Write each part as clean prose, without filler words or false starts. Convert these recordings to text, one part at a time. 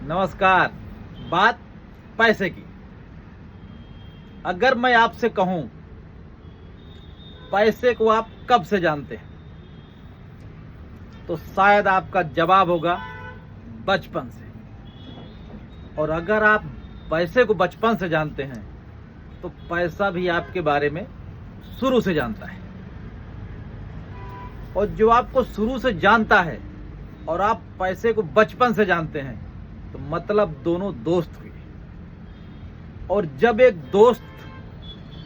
नमस्कार। बात पैसे की। अगर मैं आपसे कहूं पैसे को आप कब से जानते हैं, तो शायद आपका जवाब होगा बचपन से। और अगर आप पैसे को बचपन से जानते हैं तो पैसा भी आपके बारे में शुरू से जानता है। और जो आपको शुरू से जानता है और आप पैसे को बचपन से जानते हैं तो मतलब दोनों दोस्त हुए। और जब एक दोस्त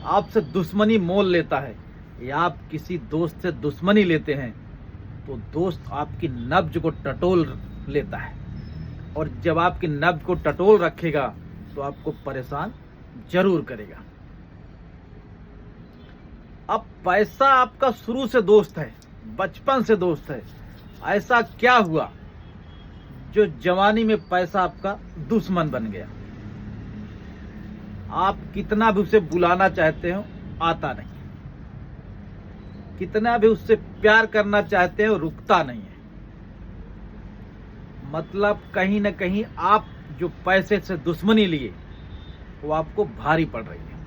आपसे दुश्मनी मोल लेता है या आप किसी दोस्त से दुश्मनी लेते हैं तो दोस्त आपकी नब्ज को टटोल लेता है। और जब आपकी नब्ज को टटोल रखेगा तो आपको परेशान जरूर करेगा। अब पैसा आपका शुरू से दोस्त है, बचपन से दोस्त है। ऐसा क्या हुआ जो जवानी में पैसा आपका दुश्मन बन गया? आप कितना भी उसे बुलाना चाहते हो आता नहीं, कितना भी उससे प्यार करना चाहते हो रुकता नहीं है। मतलब कहीं ना कहीं आप जो पैसे से दुश्मनी लिए वो आपको भारी पड़ रही है।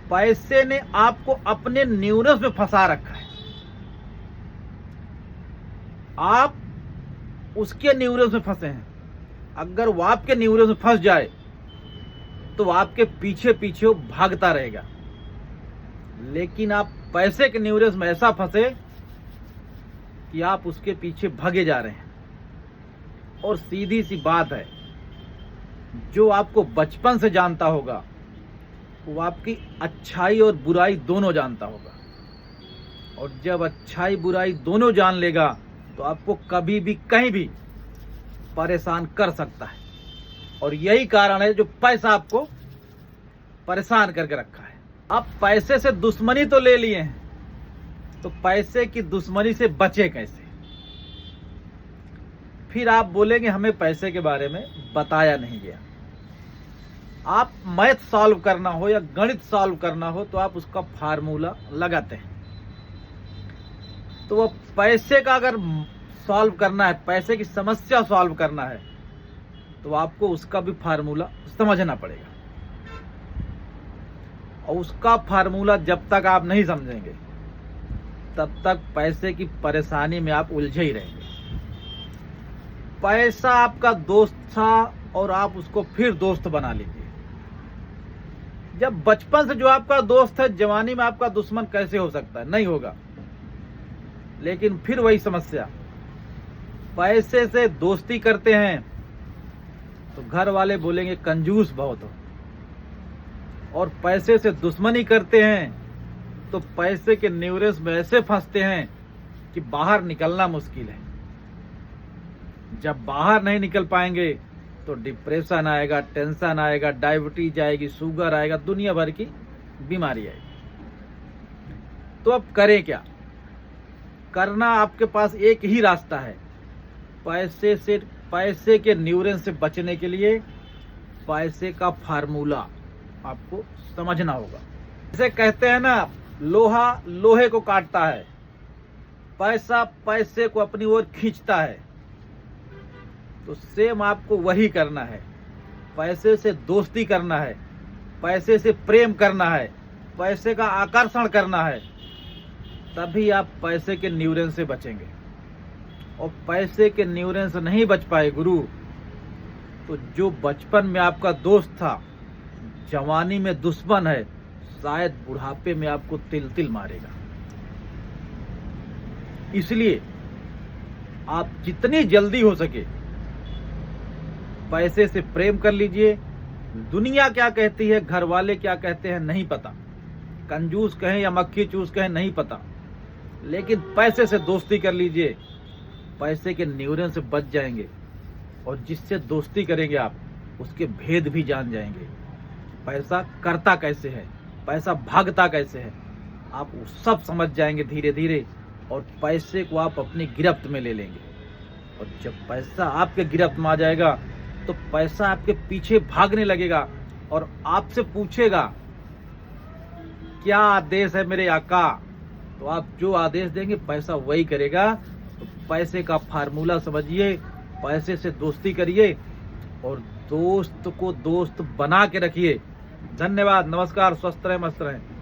पैसे ने आपको अपने न्यूरस में फंसा रखा है। आप उसके न्यूरस में फंसे हैं। अगर वो आपके न्यूरस में फंस जाए तो आपके पीछे पीछे वो भागता रहेगा। लेकिन आप पैसे के न्यूरस में ऐसा फंसे कि आप उसके पीछे भागे जा रहे हैं। और सीधी सी बात है, जो आपको बचपन से जानता होगा वो आपकी अच्छाई और बुराई दोनों जानता होगा। और जब अच्छाई बुराई दोनों जान लेगा तो आपको कभी भी कहीं भी परेशान कर सकता है। और यही कारण है जो पैसा आपको परेशान करके रखा है। आप पैसे से दुश्मनी तो ले लिए हैं, तो पैसे की दुश्मनी से बचे कैसे? फिर आप बोलेंगे हमें पैसे के बारे में बताया नहीं गया। आप मैथ सॉल्व करना हो या गणित सॉल्व करना हो तो आप उसका फार्मूला लगाते हैं। तो वो पैसे का अगर सॉल्व करना है, पैसे की समस्या सॉल्व करना है तो आपको उसका भी फार्मूला समझना पड़ेगा। और उसका फार्मूला जब तक आप नहीं समझेंगे तब तक पैसे की परेशानी में आप उलझे ही रहेंगे। पैसा आपका दोस्त था और आप उसको फिर दोस्त बना लीजिए। जब बचपन से जो आपका दोस्त है जवानी में आपका दुश्मन कैसे हो सकता है? नहीं होगा। लेकिन फिर वही समस्या, पैसे से दोस्ती करते हैं तो घर वाले बोलेंगे कंजूस बहुत हो। और पैसे से दुश्मनी करते हैं तो पैसे के न्यूरस में ऐसे फंसते हैं कि बाहर निकलना मुश्किल है। जब बाहर नहीं निकल पाएंगे तो डिप्रेशन आएगा, टेंशन आएगा, डायबिटीज आएगी, शुगर आएगा, दुनिया भर की बीमारी आएगी। तो अब करें क्या? करना आपके पास एक ही रास्ता है। पैसे के न्यूरन से बचने के लिए पैसे का फार्मूला आपको समझना होगा। जैसे कहते हैं ना, लोहा लोहे को काटता है, पैसा पैसे को अपनी ओर खींचता है। तो सेम आपको वही करना है। पैसे से दोस्ती करना है, पैसे से प्रेम करना है, पैसे का आकर्षण करना है, तभी आप पैसे के न्यूरन से बचेंगे। और पैसे के न्यूरन से नहीं बच पाए गुरु, तो जो बचपन में आपका दोस्त था जवानी में दुश्मन है, शायद बुढ़ापे में आपको तिल तिल मारेगा। इसलिए आप जितनी जल्दी हो सके पैसे से प्रेम कर लीजिए। दुनिया क्या कहती है, घर वाले क्या कहते हैं नहीं पता, कंजूस कहें या मक्खी चूस कहें नहीं पता, लेकिन पैसे से दोस्ती कर लीजिए। पैसे के न्यूरन से बच जाएंगे और जिससे दोस्ती करेंगे आप उसके भेद भी जान जाएंगे। पैसा करता कैसे है, पैसा भागता कैसे है, आप वो सब समझ जाएंगे धीरे धीरे। और पैसे को आप अपनी गिरफ्त में ले लेंगे। और जब पैसा आपके गिरफ्त में आ जाएगा तो पैसा आपके पीछे भागने लगेगा और आपसे पूछेगा क्या आदेश है मेरे आका। तो आप जो आदेश देंगे पैसा वही करेगा। तो पैसे का फार्मूला समझिए, पैसे से दोस्ती करिए और दोस्त को दोस्त बना के रखिए। धन्यवाद, नमस्कार, स्वस्थ रहें, मस्त रहें।